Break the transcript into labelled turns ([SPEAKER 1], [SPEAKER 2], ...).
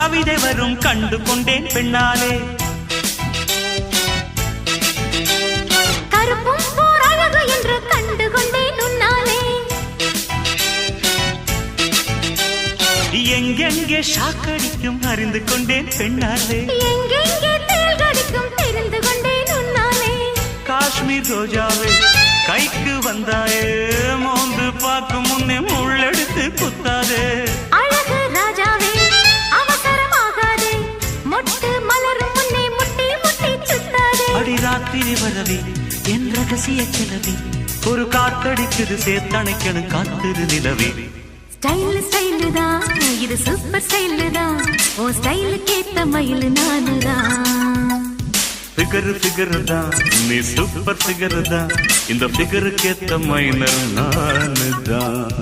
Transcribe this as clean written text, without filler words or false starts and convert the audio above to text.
[SPEAKER 1] கவிதை வரும் கண்டு கொண்டேன் பெண்ணாலே
[SPEAKER 2] கருப்பும் போர் அழகு என்று கண்டு கொண்டேன் உன்னாலே
[SPEAKER 1] எங்கெங்கே ஷாக்கடிக்கும் அறிந்து கொண்டேன் பெண்ணாலே
[SPEAKER 2] எங்கெங்கே தேள் கடிக்கும் தெரிந்து கொண்டேன் உன்னாலே
[SPEAKER 1] காஷ்மீர் ரோஜாவே கைக்கு வந்தாயே மோந்து பார்க்கும் முன்னே முள்ளெடுத்து குத்தாதே
[SPEAKER 2] அழகு ராஜாவே அவசரமாகாதே மொட்டு மலரும் முன்னே முட்டி முட்டி சுத்தாதே
[SPEAKER 1] அடி ராத்திரி வரவே என் ரகசிய கிளவி ஒரு காத்தடிக்குது சேர்த்தணைக்கணும் காத்திரு நிலவே
[SPEAKER 2] ஸ்டைல் ஸ்டைல் தான் இது சூப்பர் ஸ்டைல் தான் ஓ ஸ்டைலுக்கு ஏத்த மயில் நானுதான்
[SPEAKER 1] ஃபிகர் தான் நீ சூப்பர் ஃபிகர் தான் இந்த ஃபிகருக்கு ஏத்த மைனர் நானு தான்